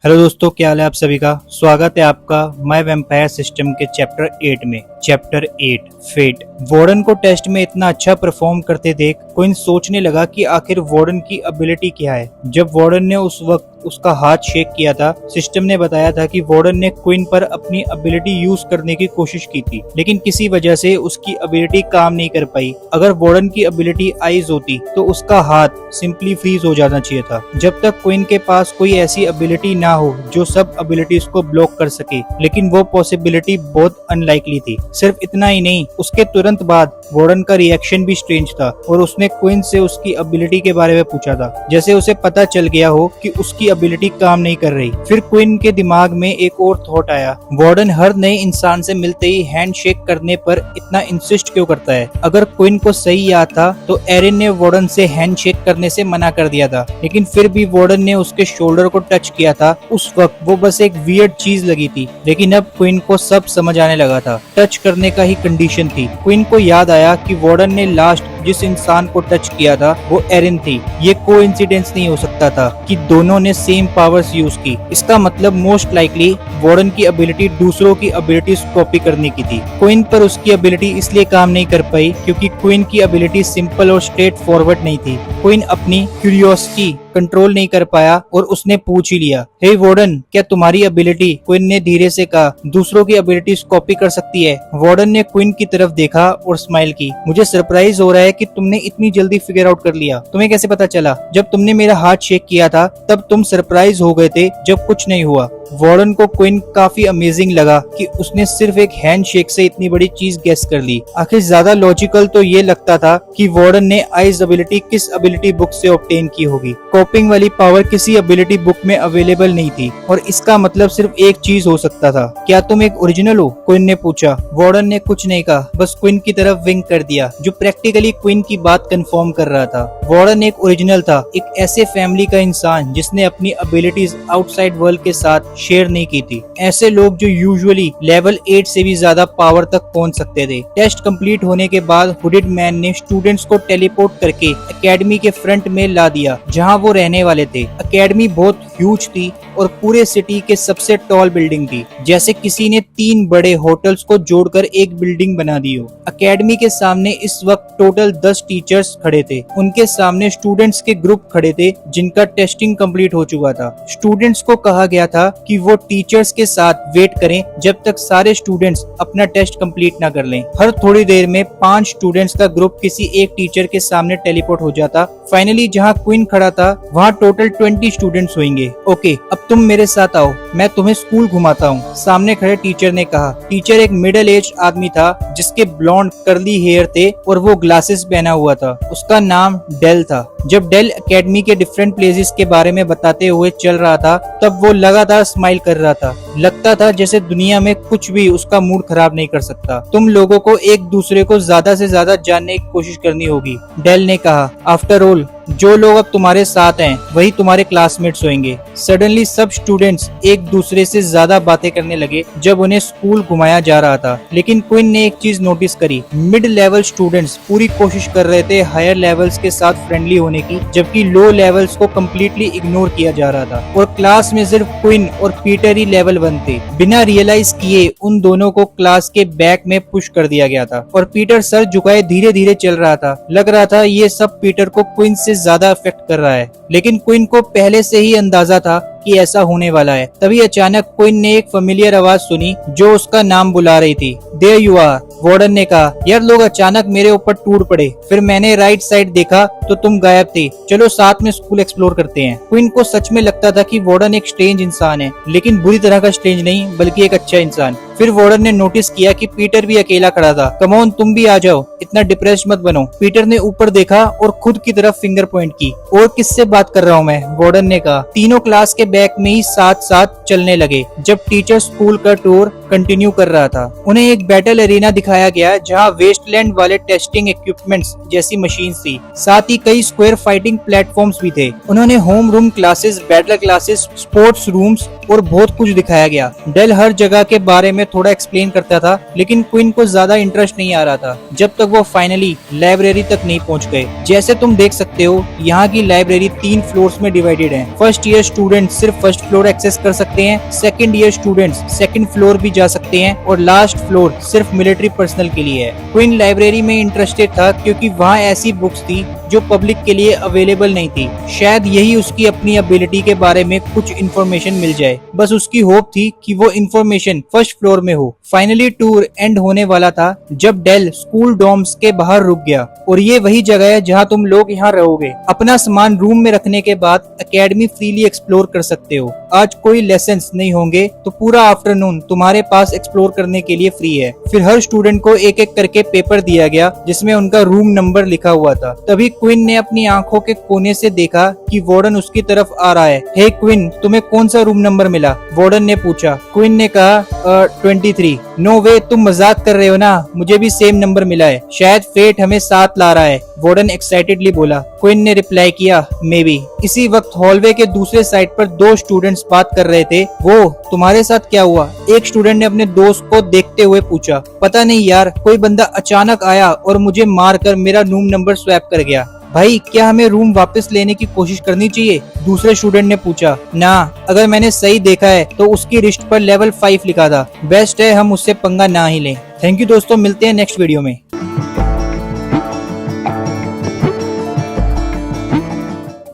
Hello दोस्तों, क्या हाल है आप सभी का। स्वागत है आपका माय वैम्पायर सिस्टम के चैप्टर 8 में। Chapter 8 fate. वार्डन को टेस्ट में इतना अच्छा परफॉर्म करते देख क्विन सोचने लगा कि आखिर वार्डन की एबिलिटी क्या है। जब वार्डन ने उस वक्त उसका हाथ शेक किया था, सिस्टम ने बताया था कि वार्डन ने क्विन पर अपनी एबिलिटी यूज करने की कोशिश की थी, लेकिन किसी वजह से उसकी एबिलिटी काम नहीं कर पाई। अगर वार्डन की एबिलिटी आइज होती तो उसका हाथ सिंपली फ्रीज हो जाना चाहिए था। जब तक क्विन के पास कोई ऐसी एबिलिटी ना हो जो सब एबिलिटीज को ब्लॉक कर सके, लेकिन वो पॉसिबिलिटी बहुत अनलाइकली थी। सिर्फ इतना ही नहीं, उसके तुरंत बाद वार्डन का रिएक्शन भी स्ट्रेंज था और उसने क्विन से उसकी एबिलिटी के बारे में पूछा था, जैसे उसे पता चल गया हो कि उसकी एबिलिटी काम नहीं कर रही। फिर क्विन के दिमाग में एक और थॉट आया, वार्डन हर नए इंसान से मिलते ही हैंड शेक करने पर इतना इंसिस्ट क्यों करता है। अगर क्विन को सही याद था तो एरिन ने वार्डन से हैंड शेक करने से मना कर दिया था, लेकिन फिर भी वार्डन ने उसके शोल्डर को टच किया था। उस वक्त वो बस एक वियर्ड चीज लगी थी, लेकिन अब क्विन को सब समझ आने लगा था। टच करने का ही कंडीशन थी। क्विन को याद आया कि वार्डन ने लास्ट जिस इंसान को टच किया था वो एरिन थी। ये कोइंसिडेंस नहीं हो सकता था कि दोनों ने सेम पावर्स यूज की। इसका मतलब मोस्ट लाइकली वार्डन की एबिलिटी दूसरों की एबिलिटीज कॉपी करने की थी। क्विन पर उसकी एबिलिटी इसलिए काम नहीं कर पाई क्योंकि क्विन की एबिलिटी सिंपल और स्ट्रेट फॉरवर्ड नहीं थी। क्विन अपनी क्यूरियोसिटी कंट्रोल नहीं कर पाया और उसने पूछ ही लिया, हे वार्डन, क्या तुम्हारी एबिलिटी, क्विन ने धीरे से कहा, दूसरों की एबिलिटीज कॉपी कर सकती है। वार्डन ने क्विन की तरफ देखा और स्माइल की। मुझे सरप्राइज हो रहा है कि तुमने इतनी जल्दी फिगर आउट कर लिया। तुम्हें कैसे पता चला? जब तुमने मेरा हाथ शेक किया था तब तुम सरप्राइज हो गए थे जब कुछ नहीं हुआ। वार्डन को क्विन काफी अमेजिंग लगा कि उसने सिर्फ एक हैंड शेक से इतनी बड़ी चीज गेस कर ली। आखिर ज्यादा लॉजिकल तो ये लगता था कि वार्डन ने आइज एबिलिटी किस एबिलिटी बुक से ऑब्टेन की होगी। कॉपिंग वाली पावर किसी एबिलिटी बुक में अवेलेबल नहीं थी और इसका मतलब सिर्फ एक चीज हो सकता था। क्या तुम एक ओरिजिनल हो? क्विन ने पूछा। वार्डन ने कुछ नहीं कहा, बस क्विन की तरफ विंक कर दिया, जो प्रैक्टिकली क्विन की बात कंफर्म कर रहा था। वार्डन एक ओरिजिनल था, एक ऐसे फैमिली का इंसान जिसने अपनी एबिलिटीज आउटसाइड वर्ल्ड के साथ शेयर नहीं की थी। ऐसे लोग जो यूजुअली लेवल 8 से भी ज्यादा पावर तक पहुंच सकते थे। टेस्ट कंप्लीट होने के बाद हुडेड मैन ने स्टूडेंट्स को टेलीपोर्ट करके एकेडमी के फ्रंट में ला दिया जहां वो रहने वाले थे। एकेडमी बहुत ह्यूज थी और पूरे सिटी के सबसे टॉल बिल्डिंग थी, जैसे किसी ने 3 बड़े होटल्स को जोड़कर एक बिल्डिंग बना दी हो। एकेडमी के सामने इस वक्त टोटल 10 टीचर्स खड़े थे। उनके सामने स्टूडेंट्स के ग्रुप खड़े थे जिनका टेस्टिंग कंप्लीट हो चुका था। स्टूडेंट्स को कहा गया था कि वो टीचर्स के साथ वेट करें जब तक सारे स्टूडेंट्स अपना टेस्ट कंप्लीट ना कर लें। हर थोड़ी देर में 5 स्टूडेंट्स का ग्रुप किसी एक टीचर के सामने टेलीपोर्ट हो जाता। फाइनली जहां क्वीन खड़ा था वहां टोटल 20 स्टूडेंट्स होंगे। ओके, अब तुम मेरे साथ आओ, मैं तुम्हें स्कूल घुमाता हूँ, सामने खड़े टीचर ने कहा। टीचर एक मिडिल एज आदमी था जिसके ब्लॉन्ड कर्ली हेयर थे और वो ग्लासेस पहना हुआ था। उसका नाम डेल था। जब डेल एकेडमी के डिफरेंट प्लेसेस के बारे में बताते हुए चल रहा था तब वो लगातार स्माइल कर रहा था। लगता था जैसे दुनिया में कुछ भी उसका मूड खराब नहीं कर सकता। तुम लोगों को एक दूसरे को ज्यादा से ज्यादा जानने की कोशिश करनी होगी, डेल ने कहा। आफ्टर ऑल, जो लोग अब तुम्हारे साथ हैं वही तुम्हारे क्लासमेट्स होंगे। सडनली सब स्टूडेंट्स एक दूसरे से ज्यादा बातें करने लगे जब उन्हें स्कूल घुमाया जा रहा था, लेकिन क्वीन ने एक चीज नोटिस करी। मिड लेवल स्टूडेंट्स पूरी कोशिश कर रहे थे हायर लेवल्स के साथ फ्रेंडली होने की, जबकि लो लेवल्स को कम्प्लीटली इग्नोर किया जा रहा था और क्लास में सिर्फ क्वीन और पीटर ही लेवल 1 थे। बिना रियलाइज किए उन दोनों को क्लास के बैक में पुश कर दिया गया था और पीटर सर झुकाए धीरे धीरे चल रहा था। लग रहा था ये सब पीटर को क्वीन से ज्यादा अफेक्ट कर रहा है, लेकिन क्वीन को पहले से ही अंदाजा था कि ऐसा होने वाला है। तभी अचानक क्वीन ने एक फेमिलियर आवाज सुनी जो उसका नाम बुला रही थी। देयर यू आर, वार्डन ने कहा। यार, लोग अचानक मेरे ऊपर टूट पड़े, फिर मैंने राइट साइड देखा तो तुम गायब थे। चलो साथ में स्कूल एक्सप्लोर करते हैं। क्वीन को सच में लगता था कि वार्डन एक स्ट्रेंज इंसान है, लेकिन बुरी तरह का स्ट्रेंज नहीं बल्कि एक अच्छा इंसान। फिर वार्डन ने नोटिस किया कि पीटर भी अकेला खड़ा था। कम ऑन, तुम भी आ जाओ, इतना डिप्रेस्ड मत बनो। पीटर ने ऊपर देखा और खुद की तरफ फिंगर पॉइंट की। और किससे बात कर रहा हूँ मैं, वार्डन ने कहा। तीनों क्लास के बैक में ही साथ साथ चलने लगे। जब टीचर स्कूल का टूर कंटिन्यू कर रहा था। उन्हें एक बैटल एरिना दिखाया गया जहां वेस्टलैंड वाले टेस्टिंग इक्विपमेंट्स जैसी मशीन थी, साथ ही कई स्क्वायर फाइटिंग प्लेटफॉर्म्स भी थे। उन्होंने home room classes, battle classes, sports rooms और बहुत कुछ दिखाया गया। डेल हर जगह के बारे में थोड़ा एक्सप्लेन करता था, लेकिन क्विन को ज्यादा इंटरेस्ट नहीं आ रहा था जब तक वो फाइनली लाइब्रेरी तक नहीं पहुंच गए। जैसे तुम देख सकते हो, यहाँ की लाइब्रेरी 3 फ्लोर्स में डिवाइडेड है। फर्स्ट ईयर स्टूडेंट्स सिर्फ फर्स्ट फ्लोर एक्सेस कर सकते हैं, second year students second floor भी जा सकते हैं और लास्ट फ्लोर सिर्फ मिलिट्री पर्सनल के लिए है। क्विन लाइब्रेरी में इंटरेस्टेड था क्योंकि वहाँ ऐसी बुक्स थी जो पब्लिक के लिए अवेलेबल नहीं थी। शायद यही उसकी अपनी एबिलिटी के बारे में कुछ इन्फॉर्मेशन मिल जाए। बस उसकी होप थी कि वो इन्फॉर्मेशन फर्स्ट फ्लोर में हो। फाइनली टूर एंड होने वाला था जब डेल स्कूल डॉर्म्स के बाहर रुक गया, और ये वही जगह है जहाँ तुम लोग यहाँ रहोगे। अपना सामान रूम में रखने के बाद एकेडमी फ्रीली एक्सप्लोर कर सकते हो। आज कोई लेसन्स नहीं होंगे तो पूरा आफ्टरनून तुम्हारे पास एक्सप्लोर करने के लिए फ्री है। फिर हर स्टूडेंट को एक एक करके पेपर दिया गया जिसमें उनका रूम नंबर लिखा हुआ था। तभी क्विन ने अपनी आंखों के कोने से देखा कि वार्डन उसकी तरफ आ रहा है। हे क्विन, तुम्हें कौन सा रूम नंबर मिला? वार्डन ने पूछा। क्विन ने कहा 23। नो वे, तुम मजाक कर रहे हो ना, मुझे भी सेम नंबर मिला है। शायद फेट हमें साथ ला रहा है, वार्डन एक्साइटेडली बोला। क्विन ने रिप्लाई किया, मे बी। इसी वक्त हॉलवे के दूसरे साइड पर 2 स्टूडेंट्स बात कर रहे थे। वो तुम्हारे साथ क्या हुआ? एक स्टूडेंट ने अपने दोस्त को देखते हुए पूछा। पता नहीं यार, कोई बंदा अचानक आया और मुझे मारकर मेरा रूम नंबर स्वैप कर गया। भाई, क्या हमें रूम वापस लेने की कोशिश करनी चाहिए? दूसरे स्टूडेंट ने पूछा। ना, अगर मैंने सही देखा है तो उसकी रिस्ट पर लेवल 5 लिखा था। बेस्ट है हम उससे पंगा ना ही लें। थैंक यू दोस्तों, मिलते हैं नेक्स्ट वीडियो में।